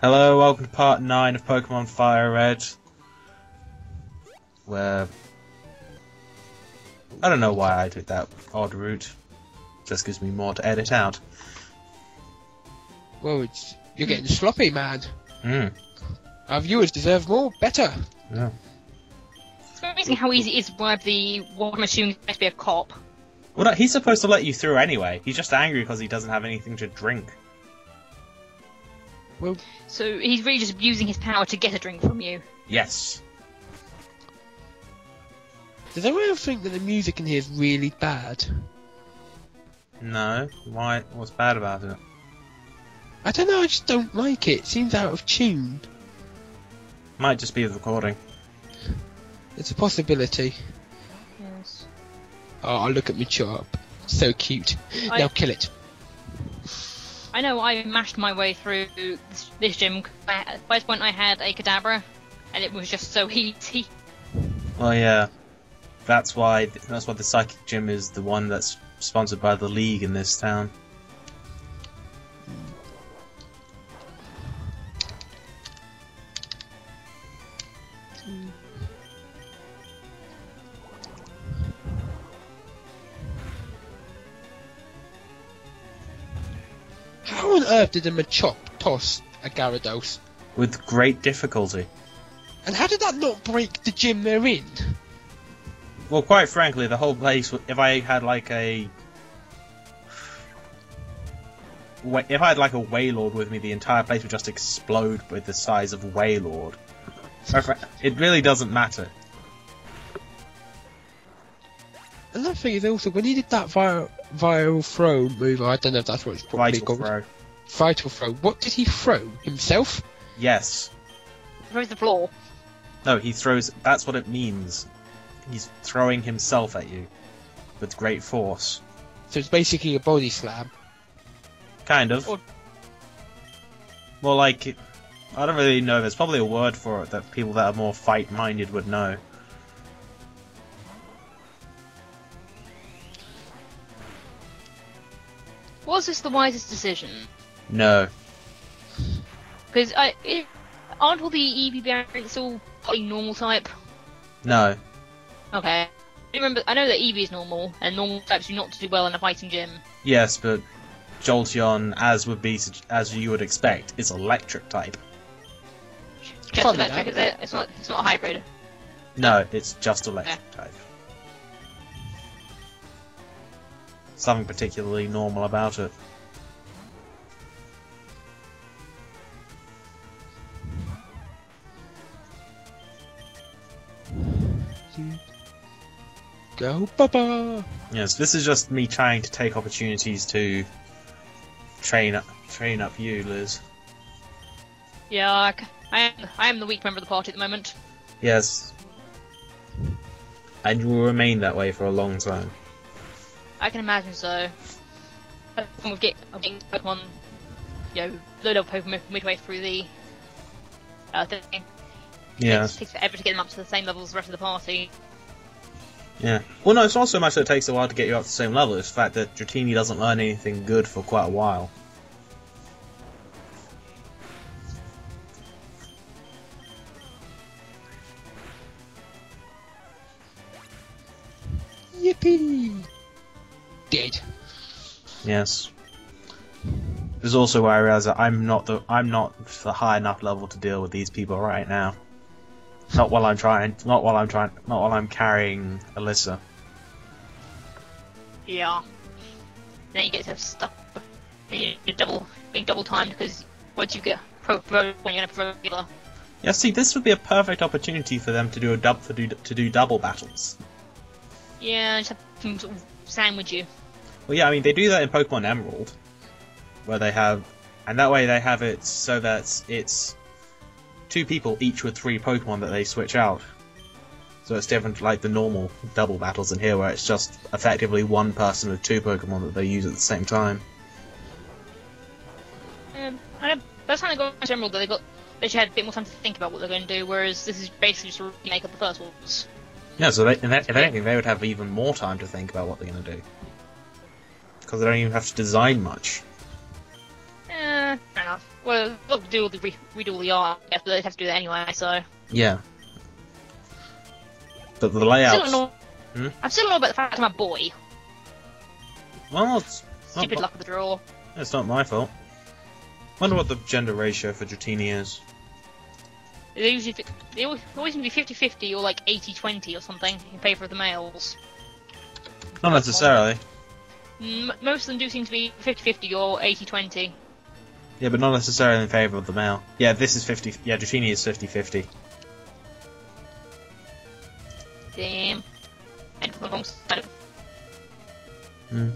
Hello, welcome to part 9 of Pokemon Fire Red. Where... I don't know why I took that odd route. Just gives me more to edit out. Well, you're getting sloppy, man. Hmm. Our viewers deserve more, better. Yeah. It's amazing how easy it is to bribe what I'm assuming is supposed to be a cop. Well, no, he's supposed to let you through anyway. He's just angry because he doesn't have anything to drink. Well, So he's really just abusing his power to get a drink from you. Yes. does anyone else think that the music in here is really bad? No. Why? What's bad about it? I don't know, I just don't like it. It seems out of tune. Might just be the recording. It's a possibility. Yes. Oh, look at me chop. So cute. Now kill it. I know I mashed my way through this gym. By this point I had a Kadabra, and it was just so easy. Well, yeah. That's why the Psychic Gym is the one that's sponsored by the League in this town. How on earth did a Machop toss a Gyarados? With great difficulty. And how did that not break the gym they're in? Well, quite frankly, the whole place, if I had like a Wailord with me, the entire place would just explode with the size of Wailord. It really doesn't matter. Another thing is also, when he did that viral throw move, I don't know if that's what it's probably Vital called. Throw. Vital throw. What did he throw? Himself? Yes. Throws the floor. No, he throws... That's what it means. He's throwing himself at you. With great force. So it's basically a body slam. Kind of. Or- More like... I don't really know. There's probably a word for it that people that are more fight-minded would know. Was this the wisest decision? No. Because aren't all the EV variants all probably normal type? No. Okay. I know that EV is normal, and normal types do not do well in a fighting gym. Yes, but Jolteon, as you would expect, is electric type. Just Probably electric, is not. it? It's not a hybrid. No, it's just electric type. Something particularly normal about it. Go, Baba! Yes, this is just me trying to take opportunities to train up you, Liz. Yeah, I am the weak member of the party at the moment. Yes. And you will remain that way for a long time. I can imagine so. I'm getting Pokemon, low level Pokemon midway through the thing. Yes. It takes forever to get them up to the same level as the rest of the party. Yeah. Well, no, it's not so much that it takes a while to get you up to the same level, it's the fact that Dratini doesn't learn anything good for quite a while. Yippee! Dead. Yes. This is also where I realize that I'm not the high enough level to deal with these people right now. Not while I'm carrying Alyssa. Yeah. Then you get to stuff. You're being double timed because once you get pro, when you're gonna pro healer. Yeah, see, this would be a perfect opportunity for them to do double battles. Yeah, just have to sort of sandwich you. Well, yeah, I mean they do that in Pokemon Emerald, where they have, and that way they have it so that it's 2 people each with 3 Pokemon that they switch out. So it's different like the normal double battles in here, where it's just effectively 1 person with 2 Pokemon that they use at the same time. That's how they got into Emerald. They should have a bit more time to think about what they're going to do. Whereas this is basically just a remake of the first ones. Yeah, so if anything, they would have even more time to think about what they're going to do. Because they don't even have to design much. Fair enough. have. Well, they'll do all the redo all the art, but they have to do that anyway. So. Yeah. But the layouts. I'm still annoyed about the fact I'm a boy. Well, it's Stupid luck of the draw. It's not my fault. Wonder what the gender ratio for Dratini is. They always seem to be 50-50 or like 80-20 or something in favour of the males. Not necessarily. Most of them do seem to be 50-50 or 80-20. Yeah, but not necessarily in favour of the male. Yeah, this is 50. Yeah, Dratini is 50-50. Damn. And for the wrong side. Hmm.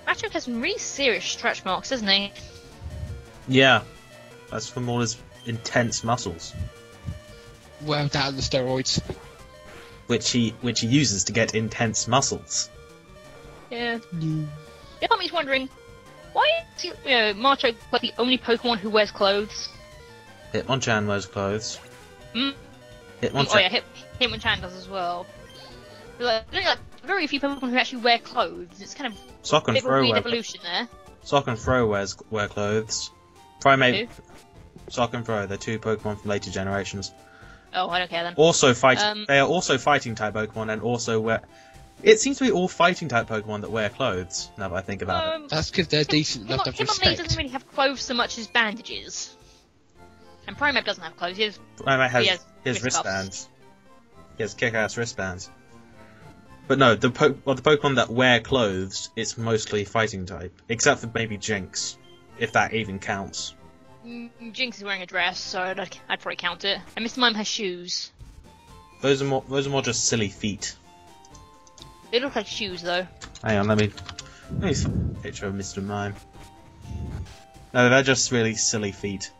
Macho has some really serious stretch marks, doesn't he? Yeah, that's from all his intense muscles, Well down the steroids. which he uses to get intense muscles. Yeah. It got me wondering, why is Macho like the only Pokemon who wears clothes? Hitmonchan wears clothes. Hmm? Hitmonchan. Oh yeah, Hitmonchan does as well. Like, I think, like, very few Pokemon who actually wear clothes. It's kind of Sock a and bit of a Throw weird wear. evolution there. Sock and Throw wear clothes. Primate. Who? Sock and Throw. They're two Pokemon from later generations. Oh, I don't care then. Also fighting. They are also fighting type Pokemon and also wear. It seems to be all fighting type Pokemon that wear clothes. Now that I think about it. That's because they're decent enough to have Hitmonlee doesn't respect. really have clothes so much as bandages. And Primeape doesn't have clothes. He has Primate has he has his wrist cuffs. wristbands. He has kick-ass wristbands. But no, the Pokemon that wear clothes, it's mostly fighting type, except for maybe Jinx, if that even counts. Jinx is wearing a dress, so I'd probably count it. And Mr. Mime has shoes. Those are more just silly feet. They look like shoes, though. Hang on, let me find a picture of Mr. Mime. No, they're just really silly feet.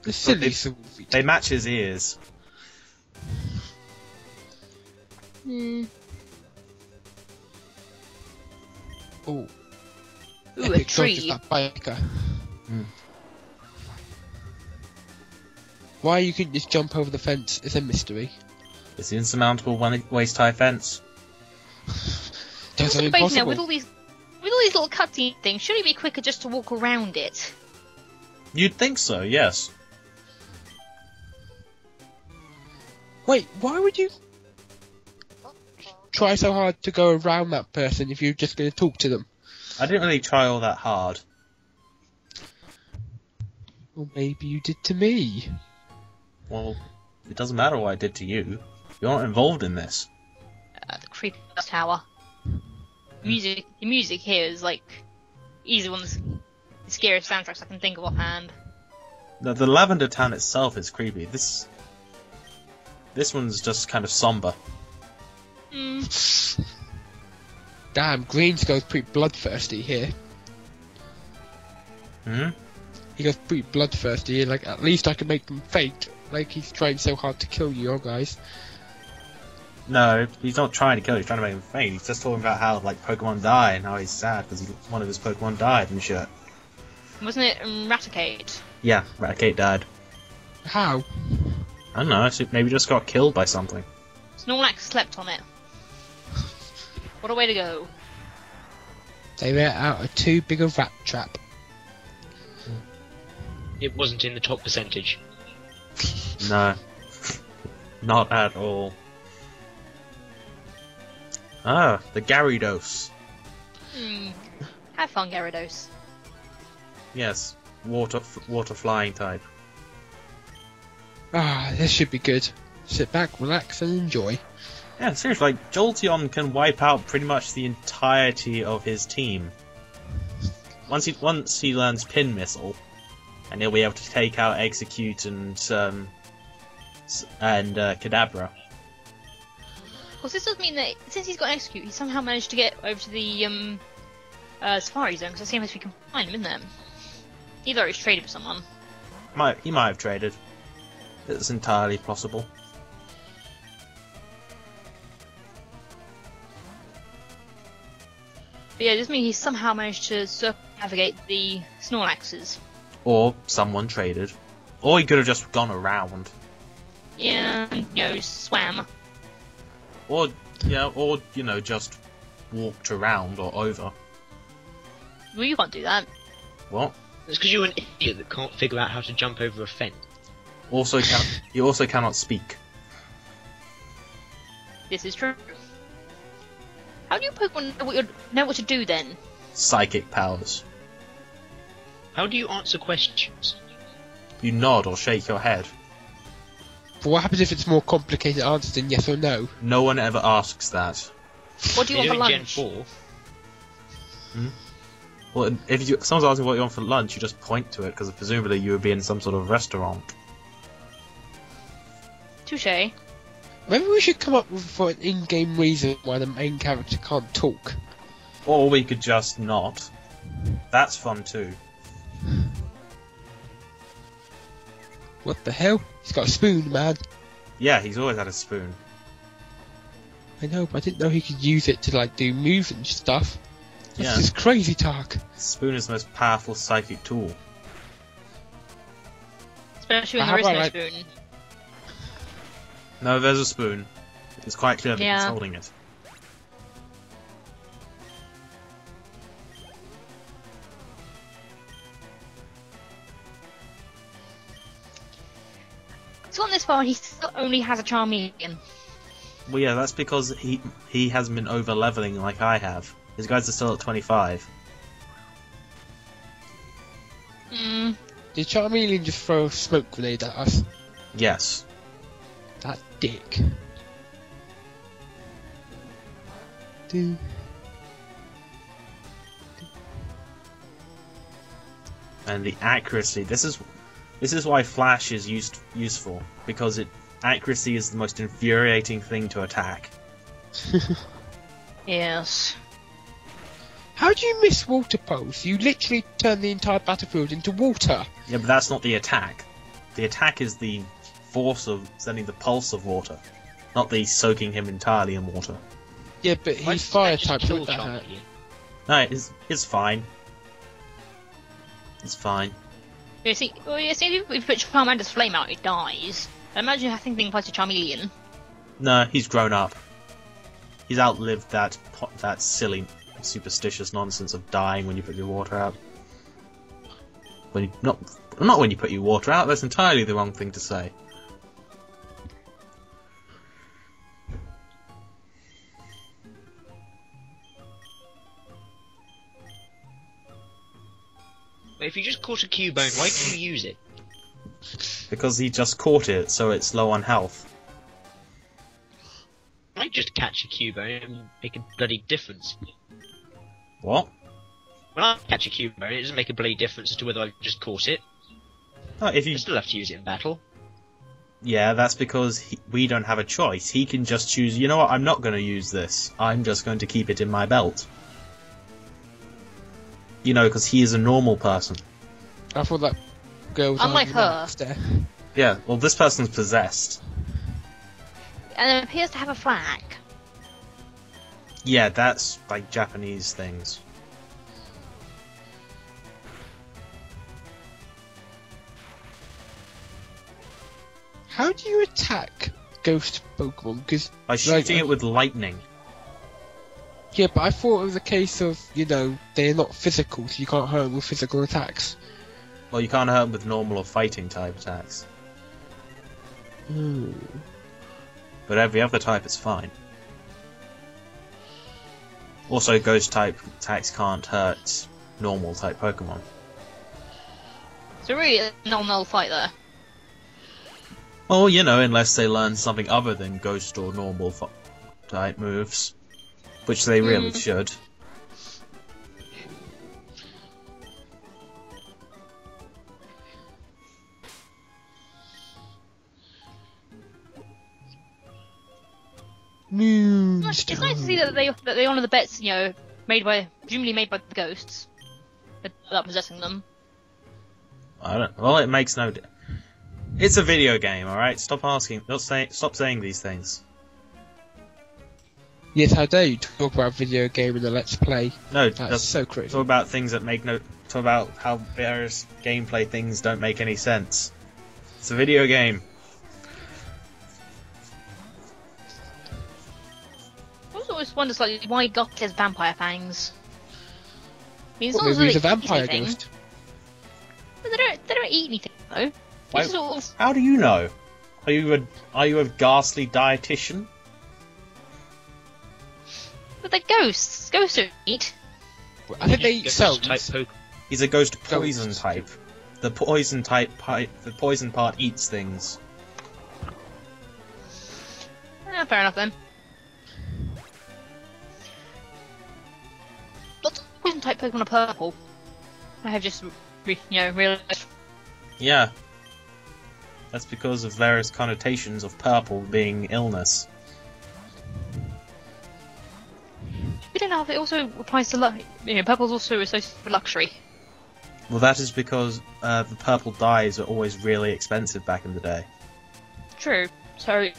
The silly They- silly feet. They match his ears. Hmm. Oh, Ooh, a epic dodge tree. of that biker. Hmm. Why you couldn't just jump over the fence is a mystery. It's the insurmountable waist-high fence. That's Also debating now, impossible. with all these little cutscene things, should it be quicker just to walk around it? You'd think so, yes. Wait, why would you try so hard to go around that person if you're just going to talk to them? I didn't really try all that hard. Well, maybe you did to me. Well, it doesn't matter what I did to you. You're not involved in this. The creepy tower. The music here is like easily one of the scariest soundtracks I can think of offhand. The Lavender Town itself is creepy. This one's just kind of somber. Damn, Greens goes pretty bloodthirsty here. Hmm? He goes pretty bloodthirsty here, like, at least I can make them faint. Like, he's trying so hard to kill you guys. No, he's not trying to kill you, he's trying to make him faint. He's just talking about how, like, Pokemon die and how he's sad because one of his Pokemon died and shit. Wasn't it Raticate? Yeah, Raticate died. How? I don't know, maybe just got killed by something. Snorlax slept on it. What a way to go. They let out a too big a rat trap. It wasn't in the top percentage. No. Not at all. Ah, the Gyarados. Have fun, Gyarados. Yes, water flying type. Ah, this should be good. Sit back, relax, and enjoy. Yeah, seriously, like, Jolteon can wipe out pretty much the entirety of his team. Once he learns Pin Missile, and he'll be able to take out Execute and Kadabra. Of course, this does mean that since he's got Execute, he somehow managed to get over to the Safari Zone, because it seems we can find him in there. Either he's traded with someone. He might have traded. It's entirely possible. But yeah, it does mean he somehow managed to circumnavigate the Snorlaxes. Or someone traded. Or he could have just gone around. Yeah, swam. Or Yeah, or, you know, just walked around or over. Well, you can't do that. What? It's because you're an idiot that can't figure out how to jump over a fence. You also cannot speak. This is true. How do you Pokemon know what to do then? Psychic powers. How do you answer questions? You nod or shake your head. But what happens if it's more complicated answer than yes or no? No one ever asks that. What do you want for in Gen lunch? 4. Well, if someone's asking what you want for lunch, you just point to it, because presumably you would be in some sort of restaurant. Touche. Maybe we should come up with for an in-game reason why the main character can't talk. Or we could just not. That's fun too. What the hell? He's got a spoon, man. Yeah, he's always had a spoon. I know, but I didn't know he could use it to like do moves and stuff. That's Yeah. just crazy talk. Spoon is the most powerful psychic tool. Especially when How there is no about, like- spoon. No, there's a spoon. It's quite clear that he's Yeah. holding it. He's gone this far and he still only has a Charmeleon. Well, yeah, that's because he hasn't been over leveling like I have. His guys are still at 25. Hmm. Did Charmeleon just throw a smoke grenade at us? Yes. That dick. Do. And the accuracy. This is why Flash is useful, because accuracy is the most infuriating thing to attack. Yes. How do you miss water poles? You literally turn the entire battlefield into water. Yeah, but that's not the attack. The attack is the force of sending the pulse of water, not the soaking him entirely in water. Yeah, but Why he's doesn't fire that just type. kill Would that hurt? Charmeleon? No, it's fine. It's fine. You see, if you put Charmander's flame out, it dies. Imagine having thing applies to Charmeleon. No, he's grown up. He's outlived that silly, superstitious nonsense of dying when you put your water out. Not when you put your water out. That's entirely the wrong thing to say. If you just caught a Cubone, why did you use it? Because he just caught it, so it's low on health. I just catch a Cubone and make a bloody difference. What? When I catch a Cubone, it doesn't make a bloody difference as to whether I just caught it. Oh, if I you still have to use it in battle. Yeah, that's because we don't have a choice. He can just choose, you know what, I'm not going to use this. I'm just going to keep it in my belt. You know, because he is a normal person. I thought that girl was Unlike her. There. Yeah, well, this person's possessed. And it appears to have a flag. Yeah, that's like Japanese things. How do you attack ghost Pokemon? Because By shooting it with lightning. yeah, but I thought it was a case of they're not physical, so you can't hurt them with physical attacks. Well, you can't hurt them with normal or fighting type attacks. Hmm. But every other type is fine. Also, ghost type attacks can't hurt normal type Pokemon. So really, a null fight there. Well, you know, unless they learn something other than ghost or normal type moves. Which they really should. It's nice to see that they honour the bets, presumably made by the ghosts without possessing them. I don't. Well, it makes no. It's a video game, all right. Stop asking. Stop saying these things. Yes, how dare you talk about video game in a Let's Play? No, That's just so crazy. talk about things that make no. Talk about how various gameplay things don't make any sense. It's a video game. just wonder slightly why Ghastly has vampire fangs. I mean, it's What, not maybe he's a really vampire anything. ghost. But they don't eat anything though. Why- It's sort of, How do you know? Are you a ghastly dietitian? but they're ghosts. Ghosts don't eat. I think they eat Ghost type cells. He's a ghost poison Ghosts. type. The poison part eats things. Fair enough then. Lots of poison type Pokemon are purple. I have just, realised. Yeah. That's because of various connotations of purple being illness. We don't know if it also applies to purple's also associated with luxury. Well, that is because the purple dyes are always really expensive back in the day. True. So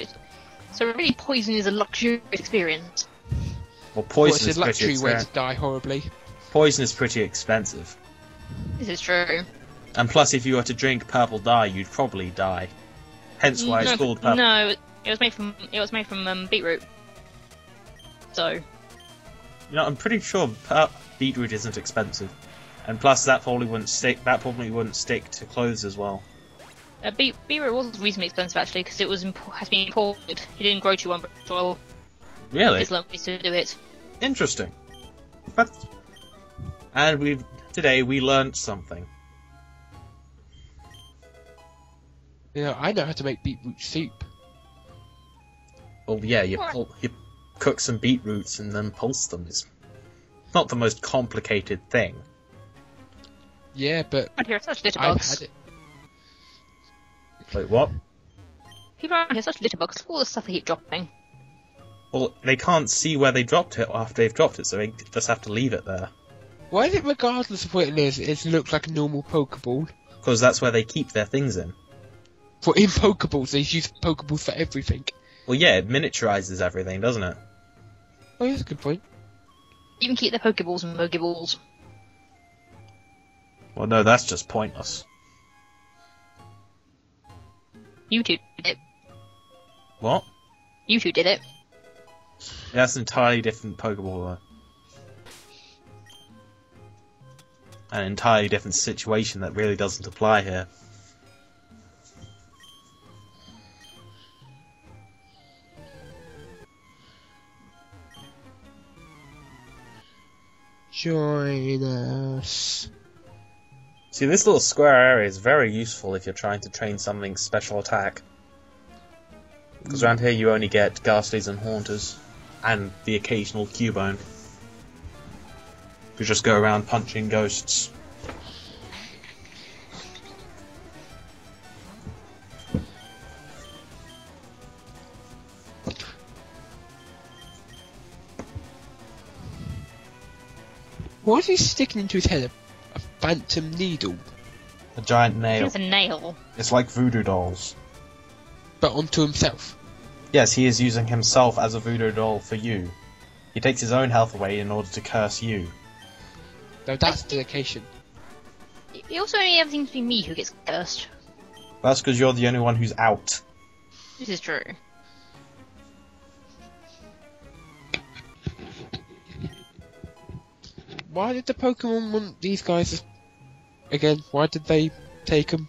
really, poison is a luxurious experience. Well, Well, poison it's is a pretty luxury way to expensive. die horribly. Poison is pretty expensive. This is true. And plus, if you were to drink purple dye, you'd probably die. Hence why it's called purple. No, it was made from beetroot. So You know, I'm pretty sure beetroot isn't expensive. And plus, that probably wouldn't stick. That probably wouldn't stick to clothes as well. beetroot was reasonably expensive actually because it has been imported. It didn't grow too well. Really It's ways to do it. interesting. And today we learnt something. You know, I know how to make beetroot soup. Well, yeah, you What? you cook some beetroots and then pulse them. It's not the most complicated thing. Yeah, but Around here are such I've litterbugs. had it. Wait, what? People around here are such litterbugs. All the stuff they keep dropping. Well, they can't see where they dropped it after they've dropped it, so they just have to leave it there. Why is it regardless of what it is, it looks like a normal Pokeball? Because that's where they keep their things in. For in Pokeballs, they use Pokeballs for everything. Well, yeah, it miniaturizes everything, doesn't it? Oh, that's a good point. You can keep the Pokeballs and Pokeballs. Well, no, that's just pointless. You two did it. What? You two did it. That's an entirely different Pokeball, though. An entirely different situation that really doesn't apply here. Join us. See, this little square area is very useful if you're trying to train something's special attack. Because around here you only get Ghastlies and Haunters, and the occasional Cubone. You just go around punching ghosts. What is he sticking into his head? A phantom needle, A giant nail. It's a nail. It's like voodoo dolls. but onto himself. Yes, he is using himself as a voodoo doll for you. He takes his own health away in order to curse you. Now that's dedication. It also only ever seems to be me who gets cursed. That's because you're the only one who's out. This is true. Why did the Pokemon want these guys again? Why did they take them?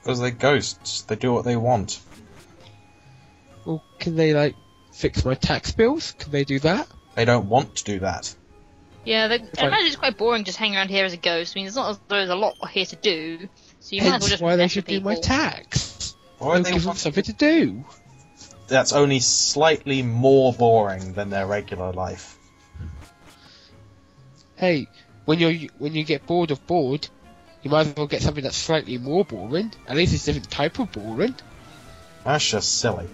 Because they're ghosts. They do what they want. Well, can they like fix my tax bills? Can they do that? They don't want to do that. Yeah, I I- imagine it's quite boring just hanging around here as a ghost. I mean, it's not as though there's a lot here to do, so you might as well Hence just why they mess should with do my people. tax. Why They'll they give them want something to do. That's only slightly more boring than their regular life. Hey, when you get bored of bored, you might as well get something that's slightly more boring. At least it's a different type of boring. That's just silly.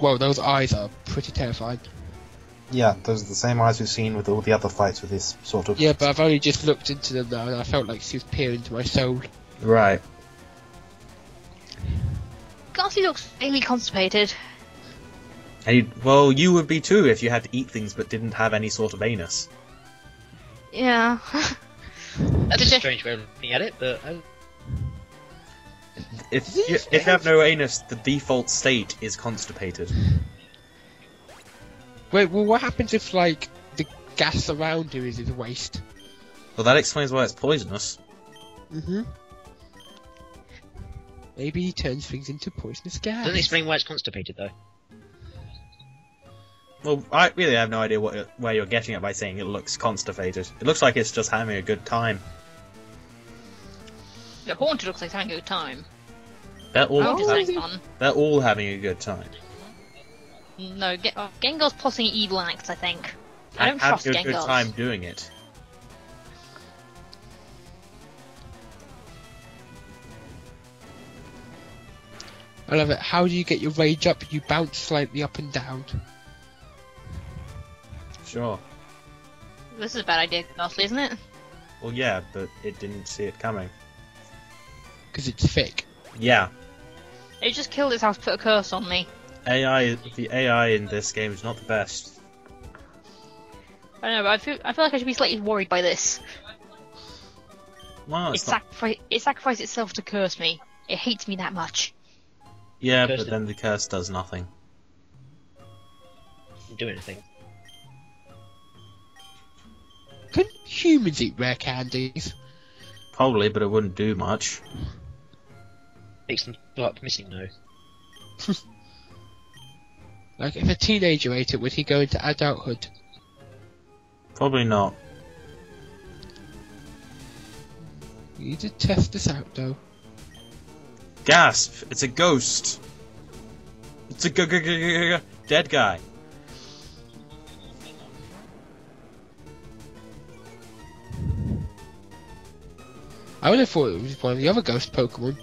Well, those eyes are pretty terrifying. Yeah, those are the same eyes we've seen with all the other fights with this sort of... Yeah, but I've only just looked into them now, and I felt like she was peering into my soul. Right. Ghastly looks really constipated. And well, you would be too if you had to eat things but didn't have any sort of anus. Yeah. That's a strange way of looking at it, but If you have no anus, the default state is constipated. Wait, well, what happens if, like, the gas around him is waste? Well, that explains why it's poisonous. Mm-hmm. Maybe he turns things into poisonous gas. Doesn't explain why it's constipated though. Well, I really have no idea where you're getting at by saying it looks constipated. It looks like it's just having a good time. The Haunted looks like having a good time. They're all, Haunted's having fun. they're all having a good time. No, Gengar's plotting evil acts, I think. I don't trust Having a good Gengar. time doing it. I love it. How do you get your rage up? You bounce slightly up and down. Sure. This is a bad idea, Ghastly, isn't it? Well, yeah, but it didn't see it coming. Because it's thick. Yeah. It just killed its house, put a curse on me. The AI in this game is not the best. I don't know, but I feel like I should be slightly worried by this. Well, It sacrificed itself to curse me. It hates me that much. Yeah, Curse but then the curse does nothing. Doesn't do anything. Can humans eat rare candies? Probably, but it wouldn't do much. Makes them go up missing though. Like, if a teenager ate it, would he go into adulthood? Probably not. We need to test this out, though. Gasp! It's a ghost! It's a dead guy. I would have thought it was one of the other ghost Pokemon.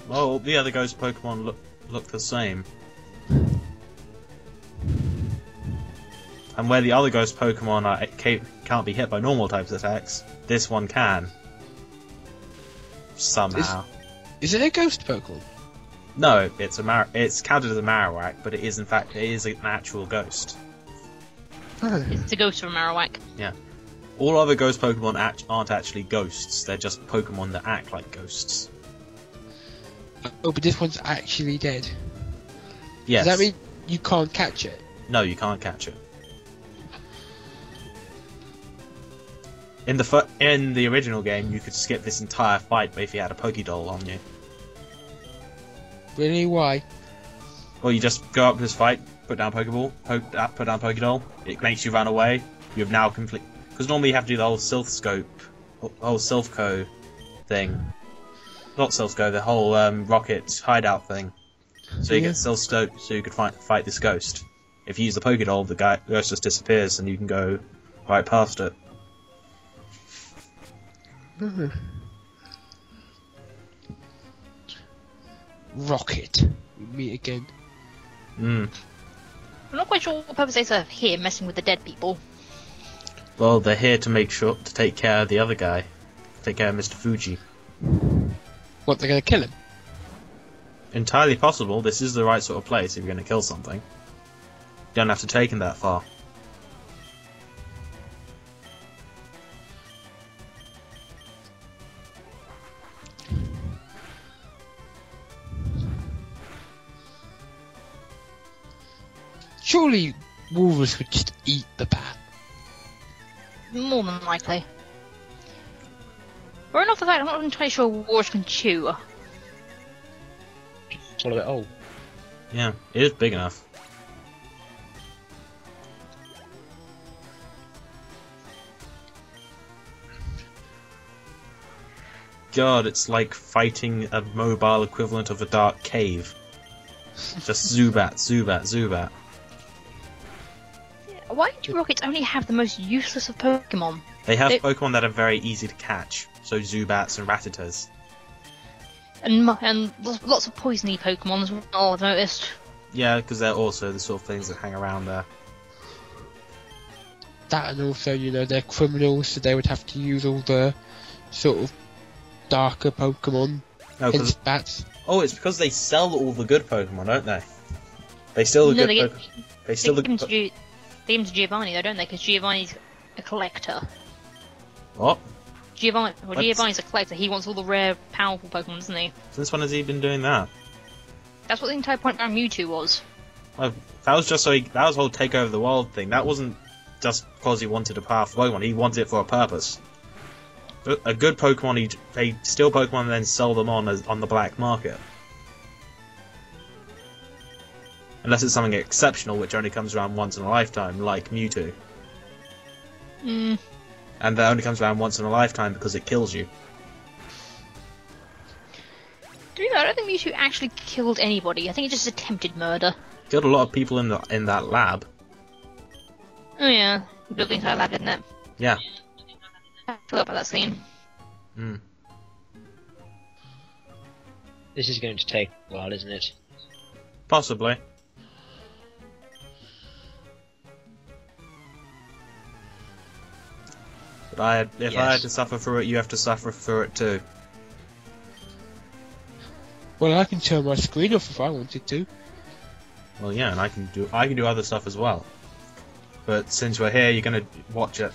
Well, the other ghost Pokemon look the same. And where the other ghost Pokemon can't be hit by normal types of attacks, this one can. Somehow. Is it a ghost Pokemon? No, it's counted as a Marowak, but it is in fact an actual ghost. It's a ghost from Marowak. Yeah. All other ghost Pokemon aren't actually ghosts, they're just Pokemon that act like ghosts. Oh, but this one's actually dead. Yes. Does that mean you can't catch it? No, you can't catch it. In the original game, you could skip this entire fight if you had a Pokédoll on you. Really? Why? Well, you just go up to this fight, put down Pokeball, put down Pokédoll. It makes you run away. You've now complete. Because normally you have to do the whole Silphco thing. Not Silphco, the whole Rocket hideout thing. So you get Silphscope so you could fight this ghost. If you use the Pokédoll, the ghost just disappears and you can go right past it. Rocket. We meet again. I'm not quite sure what purpose they serve here, messing with the dead people. Well, they're here to take care of the other guy. Take care of Mr. Fuji. What, they're gonna kill him? Entirely possible. This is the right sort of place if you're going to kill something. You don't have to take him that far. Surely walrus would just eat the bat. More than likely. Or enough the fact I'm not entirely sure walrus can chew. Swallow it whole. Yeah, it is big enough. God, it's like fighting a mobile equivalent of a dark cave. Just Zubat, Zubat, Zubat. Why do Rockets only have the most useless of Pokemon? They have Pokemon that are very easy to catch, so Zubats and Rattatas. And lots of poisony Pokemon as well, I've noticed. Yeah, because they're also the sort of things that hang around there. That, and also, you know, they're criminals, so they would have to use all the sort of darker Pokemon. No, Hence bats. oh, it's because they sell all the good Pokemon, don't they? They steal the No, good Pokemon. They steal They the give them to Giovanni though, don't they? Because Giovanni's a collector. What? Giovanni's a collector. He wants all the rare, powerful Pokemon, doesn't he? Since when has he been doing that? That's what the entire point around Mewtwo was. Well, that was just that was the whole take over the world thing. That wasn't just because he wanted a powerful Pokemon. He wanted it for a purpose. A good Pokemon, they steal Pokemon and then sell them on the black market. Unless it's something exceptional, which only comes around once in a lifetime, like Mewtwo. Mm. And that only comes around once in a lifetime because it kills you. I don't think Mewtwo actually killed anybody. I think it just attempted murder. Killed a lot of people in that lab. Oh yeah, built the entire lab, didn't it? Yeah. I forgot about that scene. Mm. This is going to take a while, isn't it? Possibly. But if I had to suffer through it, you have to suffer through it too. Well, I can turn my screen off if I wanted to. Well, yeah, and I can do other stuff as well. But since we're here, you're gonna watch it.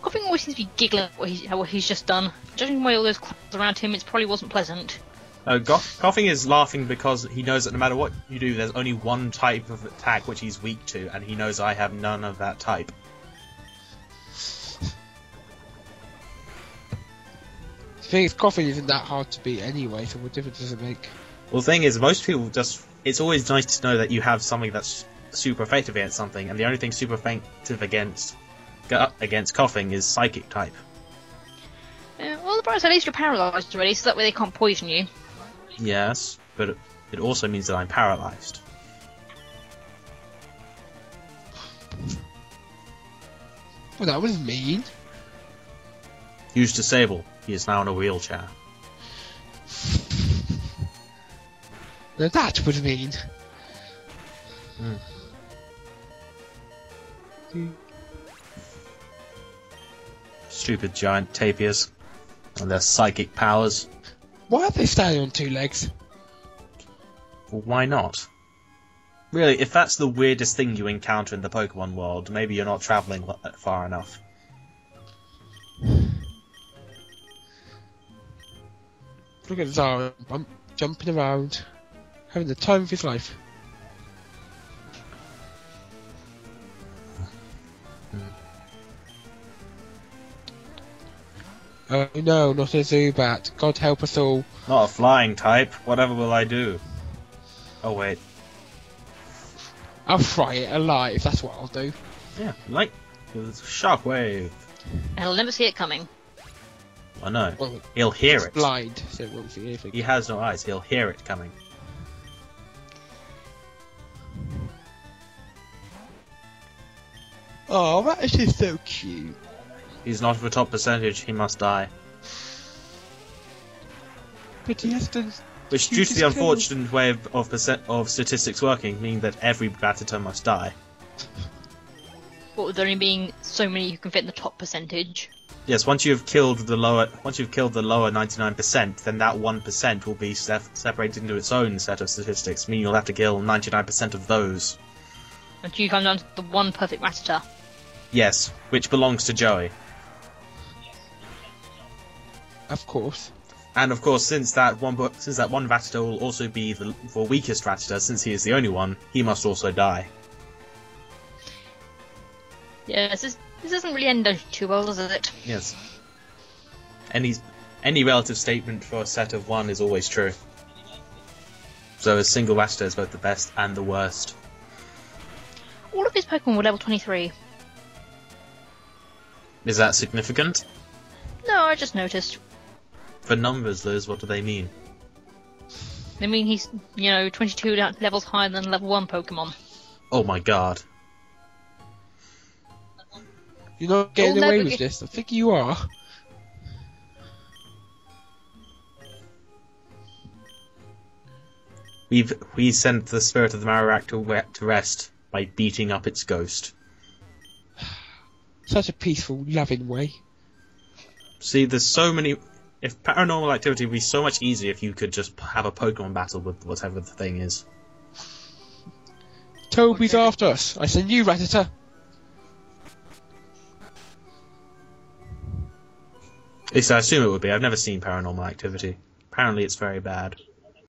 Coughing always seems to be giggling at what he's just done. Judging by all those clouds around him, it probably wasn't pleasant. Coughing is laughing because he knows that no matter what you do, there's only one type of attack which he's weak to, and he knows I have none of that type. The thing is, coughing isn't that hard to beat anyway, so what difference does it make? Well, the thing is, most people it's always nice to know that you have something that's super effective against something, and the only thing super effective against coughing is psychic type. Well, the bright side, at least you're paralysed already, so that way they can't poison you. Yes, but it also means that I'm paralysed. Well, that was mean. Used to Sable, he is now in a wheelchair. Now that was mean. Stupid giant tapirs and their psychic powers. Why are they standing on two legs? Well, why not? Really, if that's the weirdest thing you encounter in the Pokemon world, maybe you're not travelling far enough. Look at Zara jumping around, having the time of his life. Oh no, not a Zubat. God help us all. Not a flying type. Whatever will I do? Oh wait. I'll fry it alive, that's what I'll do. Yeah, like shockwave. And he'll never see it coming. I know. Well, He'll hear it's it. blind, so it won't see anything. He has no eyes. He'll hear it coming. Oh, that is just so cute. He's not of a top percentage. He must die. But he has to... Which, due to the unfortunate way of statistics working, mean that every Rattata must die. What with there only being so many who can fit in the top percentage. Yes, once you've killed the lower 99%, then that 1% will be separated into its own set of statistics, meaning you'll have to kill 99% of those. Until you come down to the one perfect Rattata. Yes, which belongs to Joey. Of course. And of course, since that one Rattata will also be the weakest Rattata, since he is the only one, he must also die. Yes, this doesn't really end too well, does it? Yes. Any relative statement for a set of one is always true. So a single Rattata is both the best and the worst. All of his Pokemon were level 23. Is that significant? No, I just noticed. For numbers, Liz, what do they mean? They mean he's, 22 levels higher than level 1 Pokemon. Oh my god. You're not getting You'll away never with this. I think you are. We sent the spirit of the Marowak to rest by beating up its ghost. Such a peaceful, loving way. See, there's so many... If paranormal activity would be so much easier if you could just have a Pokemon battle with whatever the thing is. Toby's after us. I send you, Rattata. At least I assume it would be. I've never seen paranormal activity. Apparently it's very bad.